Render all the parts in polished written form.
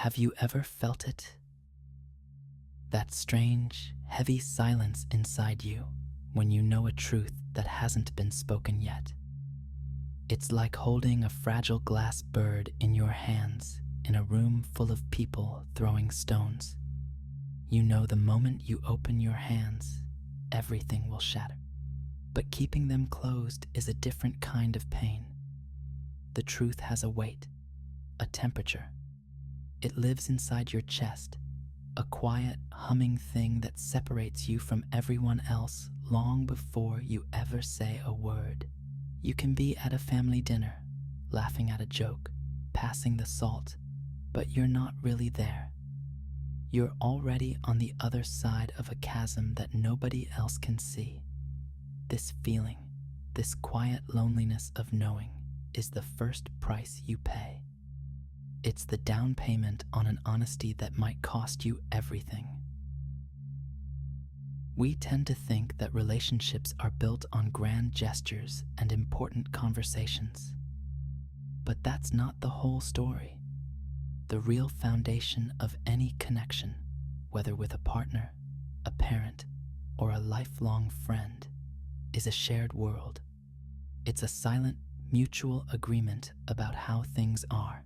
Have you ever felt it? That strange, heavy silence inside you when you know a truth that hasn't been spoken yet. It's like holding a fragile glass bird in your hands in a room full of people throwing stones. You know the moment you open your hands, everything will shatter. But keeping them closed is a different kind of pain. The truth has a weight, a temperature. It lives inside your chest, a quiet, humming thing that separates you from everyone else long before you ever say a word. You can be at a family dinner, laughing at a joke, passing the salt, but you're not really there. You're already on the other side of a chasm that nobody else can see. This feeling, this quiet loneliness of knowing, is the first price you pay. It's the down payment on an honesty that might cost you everything. We tend to think that relationships are built on grand gestures and important conversations. But that's not the whole story. The real foundation of any connection, whether with a partner, a parent, or a lifelong friend, is a shared world. It's a silent, mutual agreement about how things are.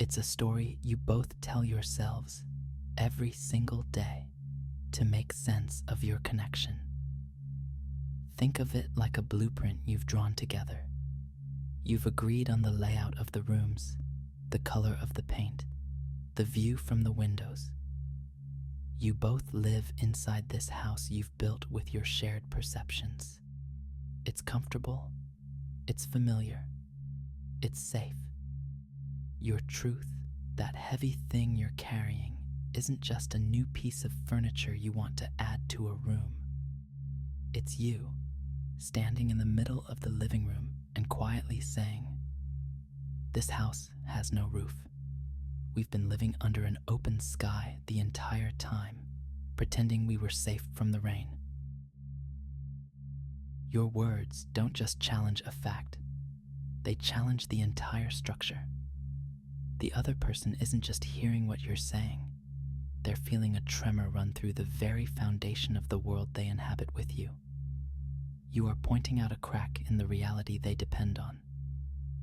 It's a story you both tell yourselves every single day to make sense of your connection. Think of it like a blueprint you've drawn together. You've agreed on the layout of the rooms, the color of the paint, the view from the windows. You both live inside this house you've built with your shared perceptions. It's comfortable, it's familiar, it's safe. Your truth, that heavy thing you're carrying, isn't just a new piece of furniture you want to add to a room. It's you, standing in the middle of the living room and quietly saying, "This house has no roof. We've been living under an open sky the entire time, pretending we were safe from the rain." Your words don't just challenge a fact, they challenge the entire structure. The other person isn't just hearing what you're saying, they're feeling a tremor run through the very foundation of the world they inhabit with you. You are pointing out a crack in the reality they depend on.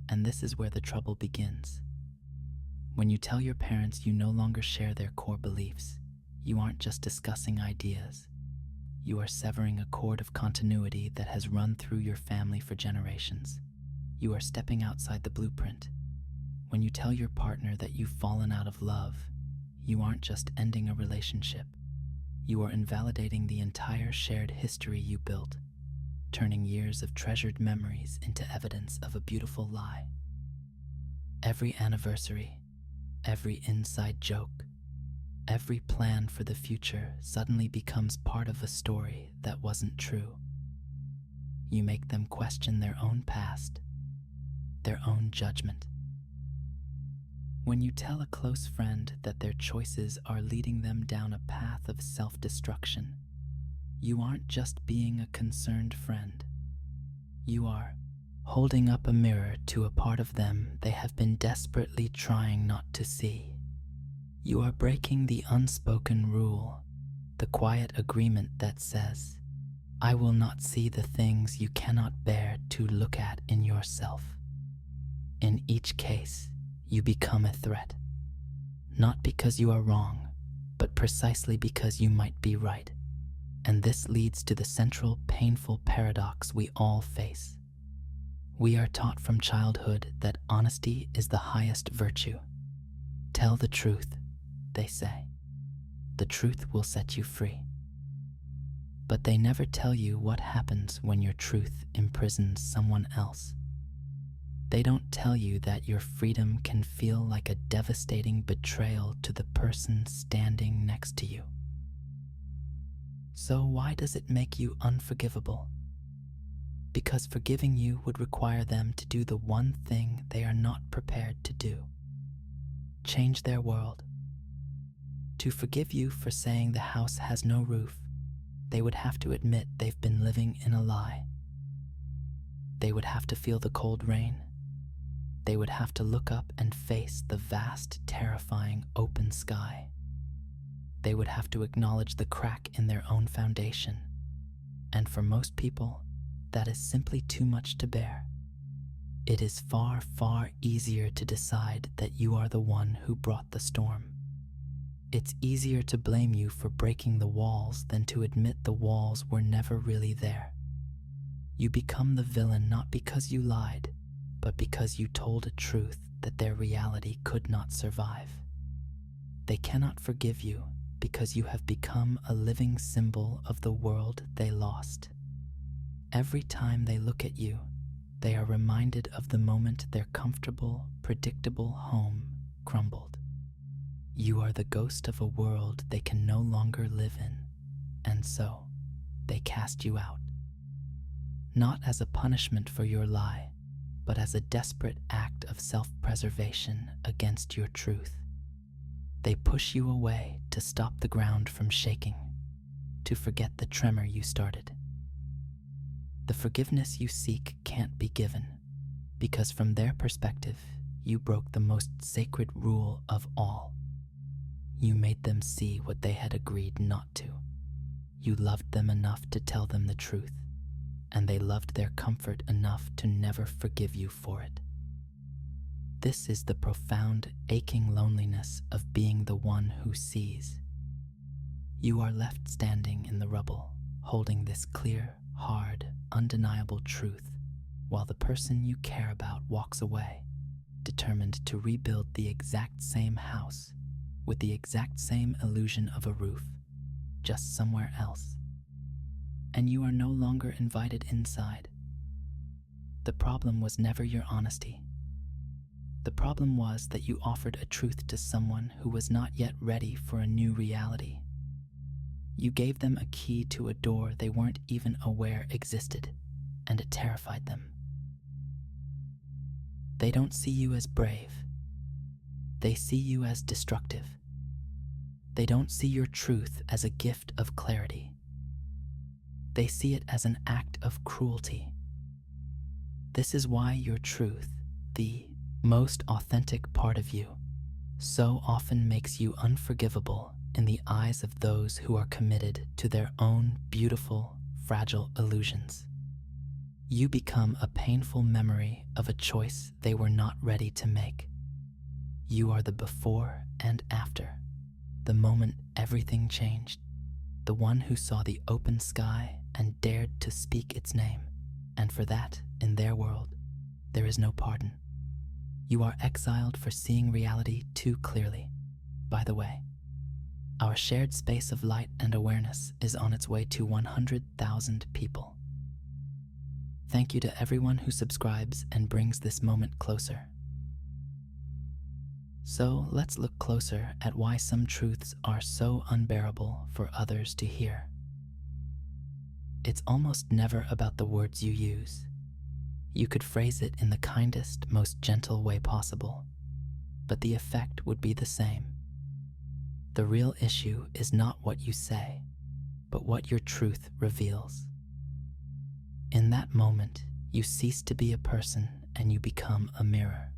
And this is where the trouble begins. When you tell your parents you no longer share their core beliefs, you aren't just discussing ideas. You are severing a cord of continuity that has run through your family for generations. You are stepping outside the blueprint. When you tell your partner that you've fallen out of love, you aren't just ending a relationship. You are invalidating the entire shared history you built, turning years of treasured memories into evidence of a beautiful lie. Every anniversary, every inside joke, every plan for the future suddenly becomes part of a story that wasn't true. You make them question their own past, their own judgment. When you tell a close friend that their choices are leading them down a path of self-destruction, you aren't just being a concerned friend. You are holding up a mirror to a part of them they have been desperately trying not to see. You are breaking the unspoken rule, the quiet agreement that says, "I will not see the things you cannot bear to look at in yourself." In each case, you become a threat, not because you are wrong, but precisely because you might be right. And this leads to the central, painful paradox we all face. We are taught from childhood that honesty is the highest virtue. Tell the truth, they say. The truth will set you free. But they never tell you what happens when your truth imprisons someone else. They don't tell you that your freedom can feel like a devastating betrayal to the person standing next to you. So why does it make you unforgivable? Because forgiving you would require them to do the one thing they are not prepared to do: change their world. To forgive you for saying the house has no roof, they would have to admit they've been living in a lie. They would have to feel the cold rain. They would have to look up and face the vast, terrifying open open sky. They would have to acknowledge the crack in their own foundation. And for most people, that is simply too much to bear. It is far, far easier to decide that you are the one who brought the storm. It's easier to blame you for breaking the walls than to admit the walls were never really there. You become the villain not because you lied, but because you told a truth that their reality could not survive. They cannot forgive you because you have become a living symbol of the world they lost. Every time they look at you, they are reminded of the moment their comfortable, predictable home crumbled. You are the ghost of a world they can no longer live in, and so they cast you out. Not as a punishment for your lie, but as a desperate act of self-preservation against your truth. They push you away to stop the ground from shaking, to forget the tremor you started. The forgiveness you seek can't be given, because from their perspective, you broke the most sacred rule of all. You made them see what they had agreed not to. You loved them enough to tell them the truth, and they loved their comfort enough to never forgive you for it. This is the profound, aching loneliness of being the one who sees. You are left standing in the rubble, holding this clear, hard, undeniable truth, while the person you care about walks away, determined to rebuild the exact same house with the exact same illusion of a roof, just somewhere else. And you are no longer invited inside. The problem was never your honesty. The problem was that you offered a truth to someone who was not yet ready for a new reality. You gave them a key to a door they weren't even aware existed, and it terrified them. They don't see you as brave. They see you as destructive. They don't see your truth as a gift of clarity. They see it as an act of cruelty. This is why your truth, the most authentic part of you, so often makes you unforgivable in the eyes of those who are committed to their own beautiful, fragile illusions. You become a painful memory of a choice they were not ready to make. You are the before and after, the moment everything changed, the one who saw the open sky and dared to speak its name, and for that, in their world, there is no pardon. You are exiled for seeing reality too clearly. By the way, our shared space of light and awareness is on its way to 100,000 people. Thank you to everyone who subscribes and brings this moment closer. So let's look closer at why some truths are so unbearable for others to hear. It's almost never about the words you use. You could phrase it in the kindest, most gentle way possible, but the effect would be the same. The real issue is not what you say, but what your truth reveals. In that moment, you cease to be a person and you become a mirror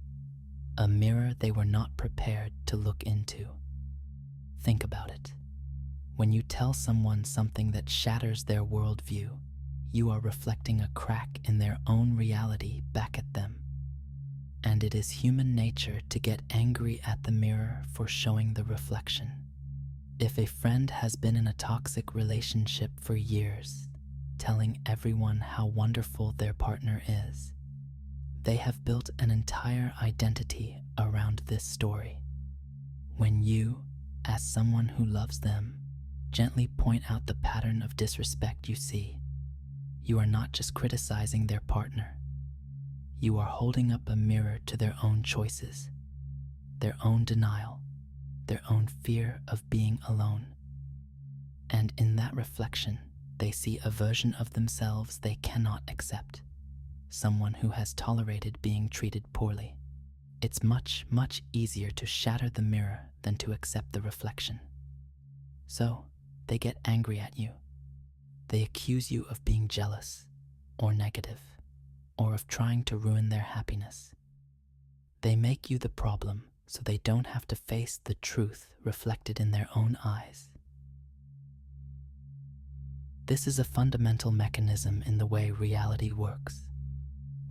they were not prepared to look into. Think about it. When you tell someone something that shatters their worldview, you are reflecting a crack in their own reality back at them. And it is human nature to get angry at the mirror for showing the reflection. If a friend has been in a toxic relationship for years, telling everyone how wonderful their partner is, they have built an entire identity around this story. When you, as someone who loves them, gently point out the pattern of disrespect you see, you are not just criticizing their partner. You are holding up a mirror to their own choices, their own denial, their own fear of being alone. And in that reflection, they see a version of themselves they cannot accept, someone who has tolerated being treated poorly. It's much, much easier to shatter the mirror than to accept the reflection. So, they get angry at you. They accuse you of being jealous, or negative, or of trying to ruin their happiness. They make you the problem so they don't have to face the truth reflected in their own eyes. This is a fundamental mechanism in the way reality works.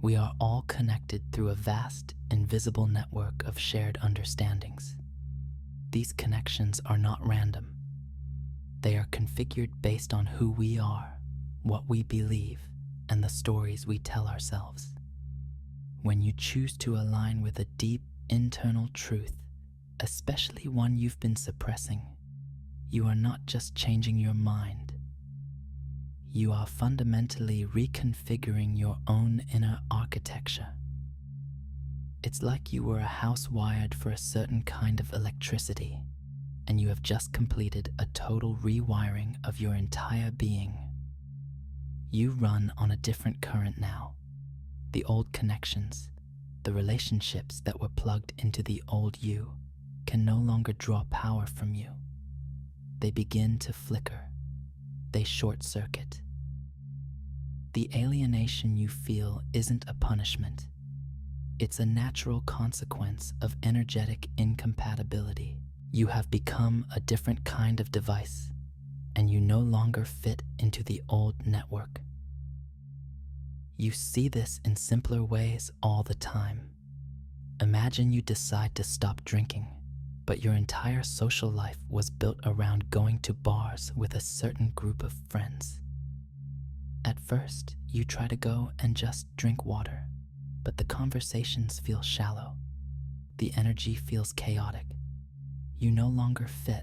We are all connected through a vast, invisible network of shared understandings. These connections are not random. They are configured based on who we are, what we believe, and the stories we tell ourselves. When you choose to align with a deep internal truth, especially one you've been suppressing, you are not just changing your mind. You are fundamentally reconfiguring your own inner architecture. It's like you were a house wired for a certain kind of electricity, and you have just completed a total rewiring of your entire being. You run on a different current now. The old connections, the relationships that were plugged into the old you, can no longer draw power from you. They begin to flicker. They short circuit. The alienation you feel isn't a punishment. It's a natural consequence of energetic incompatibility. You have become a different kind of device, and you no longer fit into the old network. You see this in simpler ways all the time. Imagine you decide to stop drinking, but your entire social life was built around going to bars with a certain group of friends. At first, you try to go and just drink water, but the conversations feel shallow. The energy feels chaotic. You no longer fit.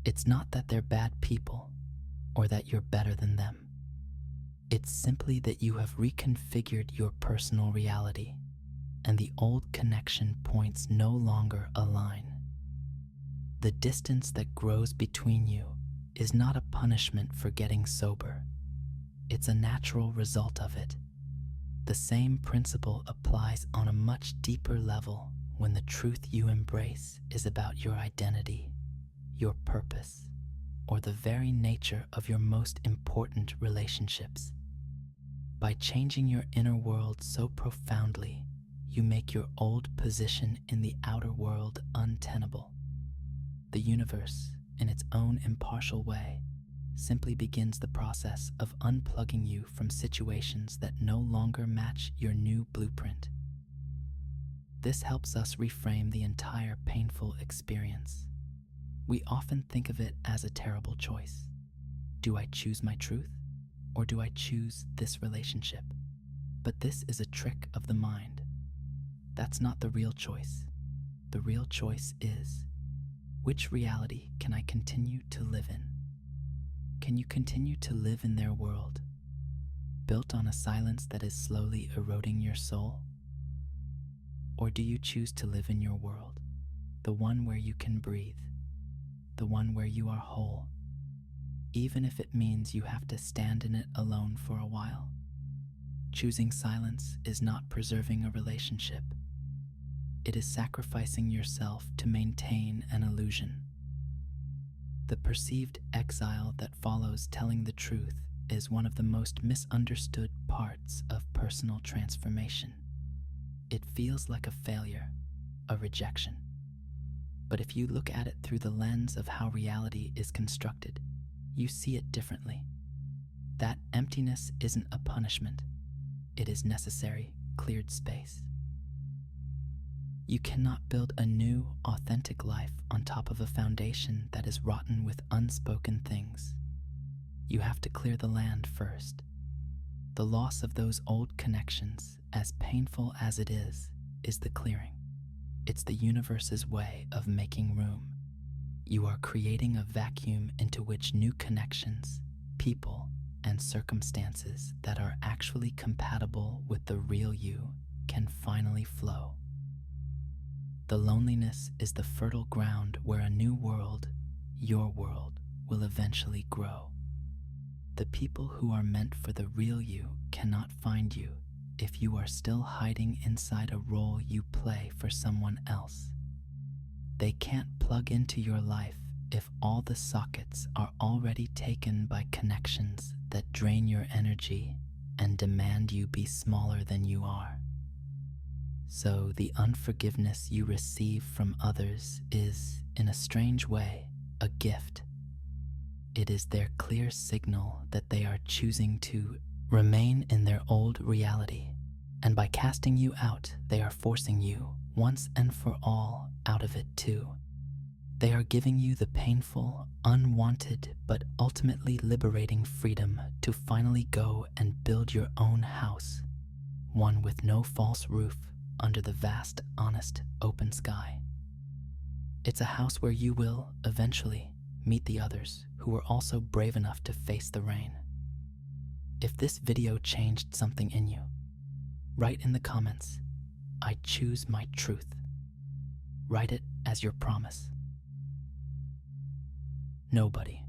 It's not that they're bad people or that you're better than them. It's simply that you have reconfigured your personal reality, and the old connection points no longer align. The distance that grows between you is not a punishment for getting sober. It's a natural result of it. The same principle applies on a much deeper level when the truth you embrace is about your identity, your purpose, or the very nature of your most important relationships. By changing your inner world so profoundly, you make your old position in the outer world untenable. The universe, in its own impartial way, simply begins the process of unplugging you from situations that no longer match your new blueprint. This helps us reframe the entire painful experience. We often think of it as a terrible choice. Do I choose my truth, or do I choose this relationship? But this is a trick of the mind. That's not the real choice. The real choice is, which reality can I continue to live in? Can you continue to live in their world, built on a silence that is slowly eroding your soul? Or do you choose to live in your world, the one where you can breathe, the one where you are whole, even if it means you have to stand in it alone for a while? Choosing silence is not preserving a relationship. It is sacrificing yourself to maintain an illusion. The perceived exile that follows telling the truth is one of the most misunderstood parts of personal transformation. It feels like a failure, a rejection. But if you look at it through the lens of how reality is constructed, you see it differently. That emptiness isn't a punishment. It is necessary, cleared space. You cannot build a new, authentic life on top of a foundation that is rotten with unspoken things. You have to clear the land first. The loss of those old connections, as painful as it is the clearing. It's the universe's way of making room. You are creating a vacuum into which new connections, people, and circumstances that are actually compatible with the real you can finally flow. The loneliness is the fertile ground where a new world, your world, will eventually grow. The people who are meant for the real you cannot find you if you are still hiding inside a role you play for someone else. They can't plug into your life if all the sockets are already taken by connections that drain your energy and demand you be smaller than you are. So the unforgiveness you receive from others is, in a strange way, a gift. It is their clear signal that they are choosing to remain in their old reality, and by casting you out, they are forcing you, once and for all, out of it too. They are giving you the painful, unwanted, but ultimately liberating freedom to finally go and build your own house, one with no false roof under the vast, honest, open sky. It's a house where you will, eventually, meet the others who were also brave enough to face the rain. If this video changed something in you, write in the comments, "I choose my truth." Write it as your promise. Nobody